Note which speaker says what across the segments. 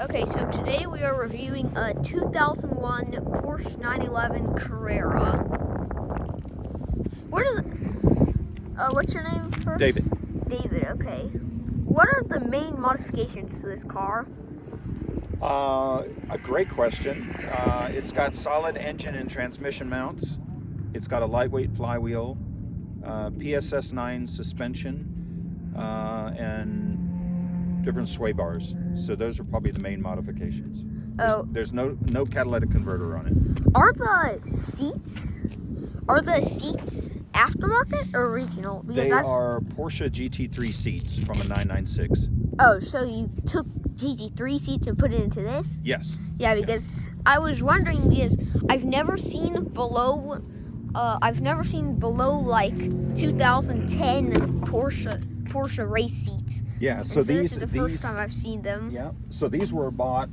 Speaker 1: Okay, so today we are reviewing a 2001 Porsche 911 Carrera. What's your name first?
Speaker 2: David.
Speaker 1: David, okay. What are the main modifications to this car?
Speaker 2: A great question. It's got solid engine and transmission mounts. It's got a lightweight flywheel, PSS 9 suspension, and different sway bars. So those are probably the main modifications. There's no catalytic converter on it.
Speaker 1: Are the seats aftermarket or original?
Speaker 2: They are Porsche GT3 seats from a 996.
Speaker 1: Oh, so you took GT3 seats and put it into this?
Speaker 2: Yes.
Speaker 1: Yeah, because I was wondering, because I've never seen below like 2010 Porsche race seats.
Speaker 2: Yeah, so
Speaker 1: this is the first time I've seen them.
Speaker 2: Yeah, so these were bought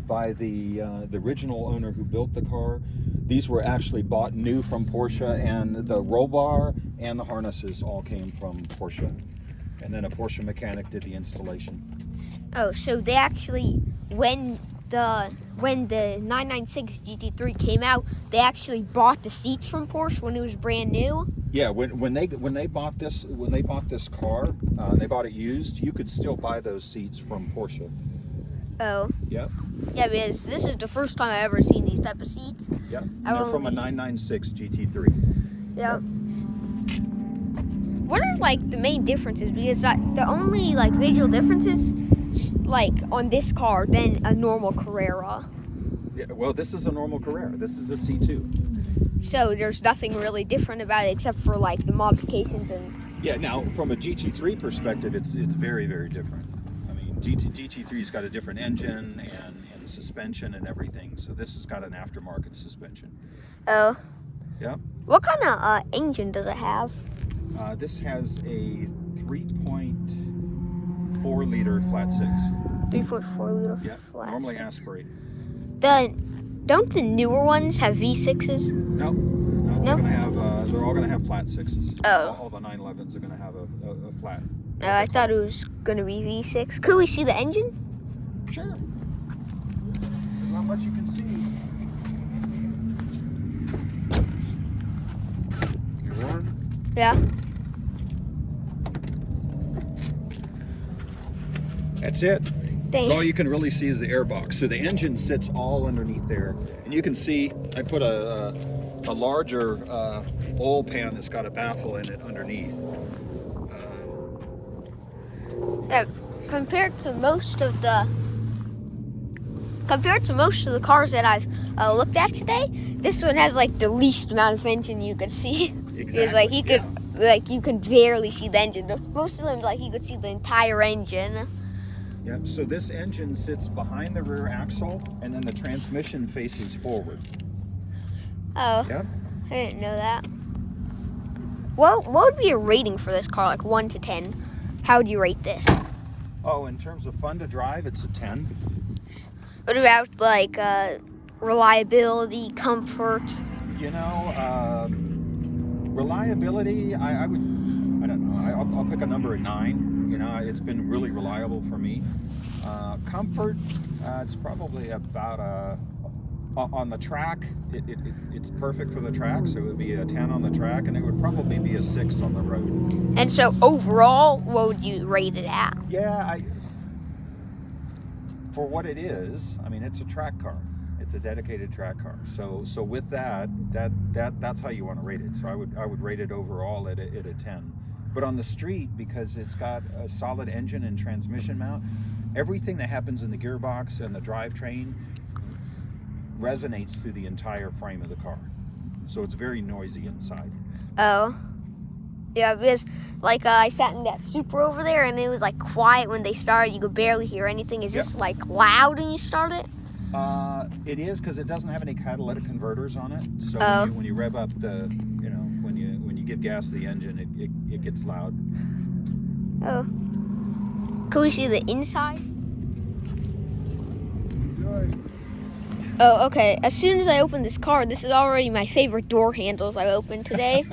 Speaker 2: by the original owner who built the car. These were actually bought new from Porsche, and the roll bar and the harnesses all came from Porsche. And then a Porsche mechanic did the installation.
Speaker 1: Oh, so they actually, when the 996 GT3 came out, they actually bought the seats from Porsche when it was brand new.
Speaker 2: Yeah, when they bought this car, they bought it used. You could still buy those seats from Porsche.
Speaker 1: Oh.
Speaker 2: Yep.
Speaker 1: Yeah, because this is the first time I've ever seen these type of seats.
Speaker 2: Yep. They're from a 996 GT3.
Speaker 1: Yep. What are like the main differences? Because the only like visual differences like on this car than a normal Carrera.
Speaker 2: Yeah, well, this is a normal Carrera. This is a C2.
Speaker 1: So there's nothing really different about it except for like the modifications and.
Speaker 2: Yeah. Now, from a GT3 perspective, it's very, very different. I mean, GT3's got a different engine and suspension and everything. So this has got an aftermarket suspension.
Speaker 1: Oh.
Speaker 2: Yep.
Speaker 1: What kind of engine does it have?
Speaker 2: This has a 3.4 liter flat six.
Speaker 1: 3.4 liter
Speaker 2: Yep.
Speaker 1: flat.
Speaker 2: Normally aspirated.
Speaker 1: Don't the newer ones have V6s?
Speaker 2: No.
Speaker 1: No?
Speaker 2: They're all gonna have flat sixes.
Speaker 1: Oh.
Speaker 2: All the 911s are gonna have a flat.
Speaker 1: I thought it was gonna be V6. Could we see the engine?
Speaker 2: Sure. There's not much you can see. You warm?
Speaker 1: Yeah.
Speaker 2: That's it.
Speaker 1: Thanks.
Speaker 2: All you can really see is the airbox. So the engine sits all underneath there, and you can see I put a larger oil pan that's got a baffle in it underneath.
Speaker 1: Compared to most of the cars that I've looked at today, this one has like the least amount of engine you could see.
Speaker 2: Exactly.
Speaker 1: Because you can barely see the engine. Most of them like you could see the entire engine.
Speaker 2: Yep. So this engine sits behind the rear axle, and then the transmission faces forward.
Speaker 1: Oh.
Speaker 2: Yep.
Speaker 1: I didn't know that. What would be a rating for this car, like 1 to 10? How would you rate this?
Speaker 2: Oh, in terms of fun to drive, it's a 10.
Speaker 1: What about like reliability, comfort?
Speaker 2: You know, reliability, I don't know. I'll pick a number at 9. You know, it's been really reliable for me. Comfort, it's probably about on the track. It's perfect for the track, so it would be a 10 on the track, and it would probably be a 6 on the road.
Speaker 1: And so overall, what would you rate it at?
Speaker 2: Yeah, for what it is, I mean, it's a track car. It's a dedicated track car. So with that's how you want to rate it. So I would rate it overall at a 10. But on the street, because it's got a solid engine and transmission mount, everything that happens in the gearbox and the drivetrain resonates through the entire frame of the car. So it's very noisy inside.
Speaker 1: Oh. Yeah, because like I sat in that Supra over there and it was like quiet when they started. You could barely hear anything. Is this like loud when you start it?
Speaker 2: It is, because it doesn't have any catalytic converters on it. So when you rev up when you give gas to the engine, it gets loud.
Speaker 1: Oh. Can we see the inside? Oh, okay. As soon as I open this car, this is already my favorite door handles I've opened today.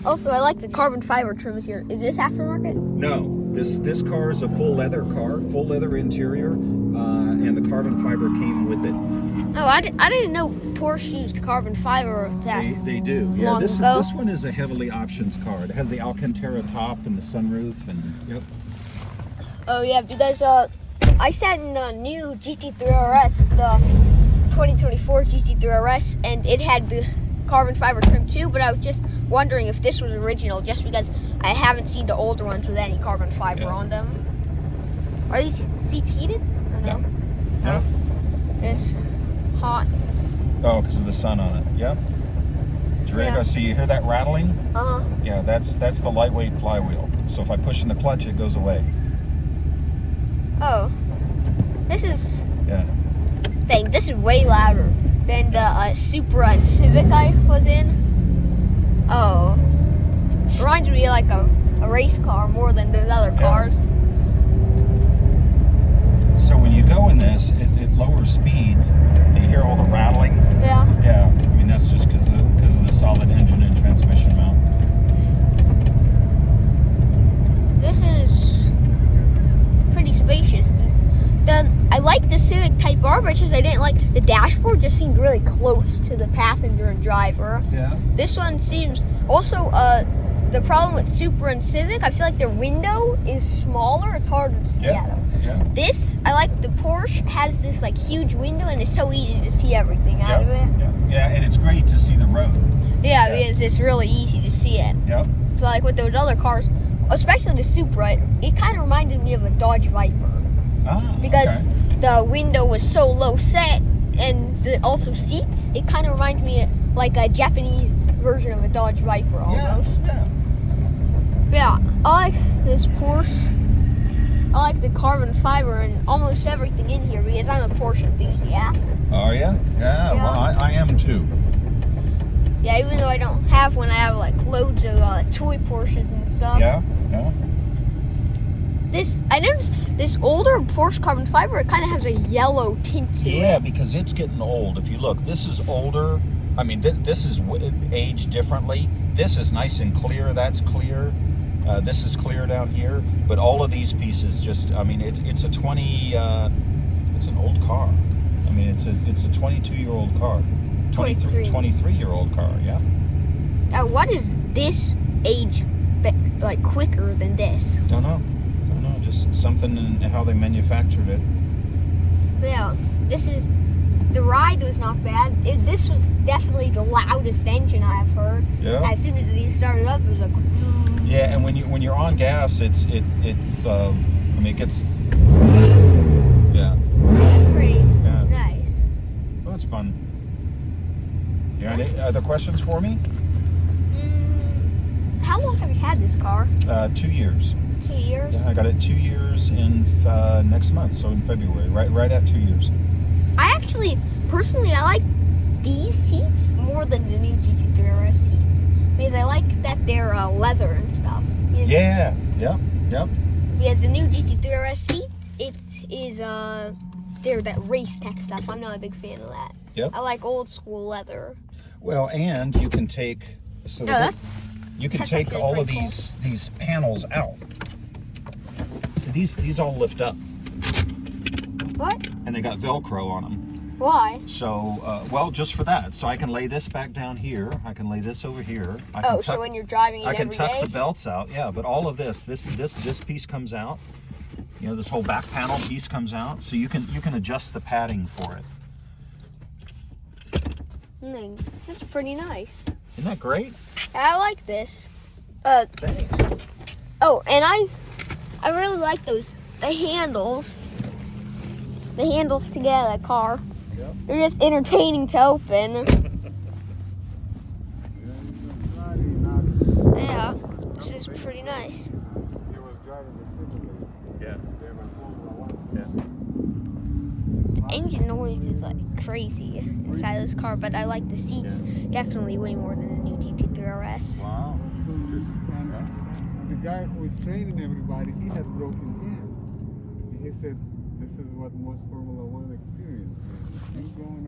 Speaker 1: Also, I like the carbon fiber trims here. Is this aftermarket?
Speaker 2: No. This car is a full leather car, full leather interior, and the carbon fiber came with it.
Speaker 1: Oh, I didn't know Porsche used carbon fiber that
Speaker 2: They do. Yeah,
Speaker 1: long
Speaker 2: this
Speaker 1: ago.
Speaker 2: one is a heavily options car. It has the Alcantara top and the sunroof, and yep.
Speaker 1: Oh yeah, because I sat in the new GT3 RS, the 2024 GT3 RS, and it had the carbon fiber trim too. But I was just wondering if this was original, just because I haven't seen the older ones with any carbon fiber on them. Are these seats heated? Or no.
Speaker 2: No.
Speaker 1: It's hot.
Speaker 2: Oh, because of the sun on it. Yep.
Speaker 1: Yeah.
Speaker 2: So you hear that rattling?
Speaker 1: Uh huh.
Speaker 2: Yeah, that's the lightweight flywheel. So if I push in the clutch, it goes away.
Speaker 1: Oh, this is.
Speaker 2: Yeah.
Speaker 1: Dang, this is way louder than the Supra and Civic I was in. Oh, reminds me of like a race car more than those other cars.
Speaker 2: So when you go in this, it lowers speeds. And you hear all the rattling.
Speaker 1: Yeah.
Speaker 2: Yeah. I mean that's just because of the solid engine and transmission mount.
Speaker 1: This is pretty spacious. I like the Civic Type R, but it's just I didn't like the dashboard. Just seemed really close to the passenger and driver.
Speaker 2: Yeah.
Speaker 1: This one seems also the problem with Supra and Civic. I feel like the window is smaller. It's harder to see out of.
Speaker 2: Yeah.
Speaker 1: This I like. The Porsche has this like huge window, and it's so easy to see everything out of it.
Speaker 2: Yeah, and it's great to see the road.
Speaker 1: Yeah, because it's really easy to see it.
Speaker 2: Yep.
Speaker 1: So like with those other cars, especially the Supra, it kind of reminded me of a Dodge Viper.
Speaker 2: Ah,
Speaker 1: Because
Speaker 2: okay.
Speaker 1: the window was so low set, and also seats, it kind of reminded me of like a Japanese version of a Dodge Viper almost. Yeah, I like this Porsche. I like the carbon fiber and almost everything in here because I'm a Porsche enthusiast.
Speaker 2: Oh yeah? Yeah, well I am too.
Speaker 1: Yeah, even though I don't have one, I have like loads of toy Porsches and stuff.
Speaker 2: Yeah.
Speaker 1: I noticed this older Porsche carbon fiber, it kind of has a yellow tint to it.
Speaker 2: Yeah, because it's getting old. If you look, this is older. I mean, this is aged differently. This is nice and clear. That's clear. This is clear down here. But all of these pieces just, I mean, it's a 20, it's an old car. I mean, it's a 22-year-old car. 23-year-old car, yeah.
Speaker 1: What is this age like quicker than this?
Speaker 2: Don't know. Just something in how they manufactured it.
Speaker 1: Yeah, the ride was not bad. This was definitely the loudest engine I've heard.
Speaker 2: Yeah.
Speaker 1: As soon as it started up, it was like.
Speaker 2: Yeah, and when you're on gas, it gets. Yeah.
Speaker 1: That's pretty nice.
Speaker 2: Well, it's fun. You got any other questions for me?
Speaker 1: How long have you had this car?
Speaker 2: 2 years.
Speaker 1: 2 years?
Speaker 2: Yeah, I got it 2 years in next month, so in February, right at 2 years.
Speaker 1: I actually, personally, I like these seats more than the new GT3 RS seats because I like that they're leather and stuff. Because,
Speaker 2: Yep.
Speaker 1: Because the new GT3 RS seat, it is they're that race tech stuff. I'm not a big fan of that.
Speaker 2: Yep.
Speaker 1: I like old school leather.
Speaker 2: Well, and you can take
Speaker 1: that's
Speaker 2: take
Speaker 1: actually
Speaker 2: all of
Speaker 1: pretty
Speaker 2: these panels out. So these all lift up,
Speaker 1: What?
Speaker 2: and they got Velcro on them.
Speaker 1: Why?
Speaker 2: So, well, just for that. So I can lay this back down here. I can lay this over here.
Speaker 1: So when you're driving it
Speaker 2: I can
Speaker 1: every
Speaker 2: tuck
Speaker 1: day?
Speaker 2: the belts out. Yeah, but all of this piece comes out. You know, this whole back panel piece comes out. So you can adjust the padding for it.
Speaker 1: That's pretty nice.
Speaker 2: Isn't that great?
Speaker 1: I like this.
Speaker 2: Thanks.
Speaker 1: Oh, and I really like the handles. The handles to get out of the car.
Speaker 2: Yep.
Speaker 1: They're just entertaining to open. Yeah, this is pretty nice.
Speaker 2: Yeah.
Speaker 1: The engine noise is like crazy inside of this car, but I like the seats definitely way more than the new GT3 RS.
Speaker 2: Wow.
Speaker 3: And the guy who was training everybody, he had broken hands. He said this is what most Formula One experience.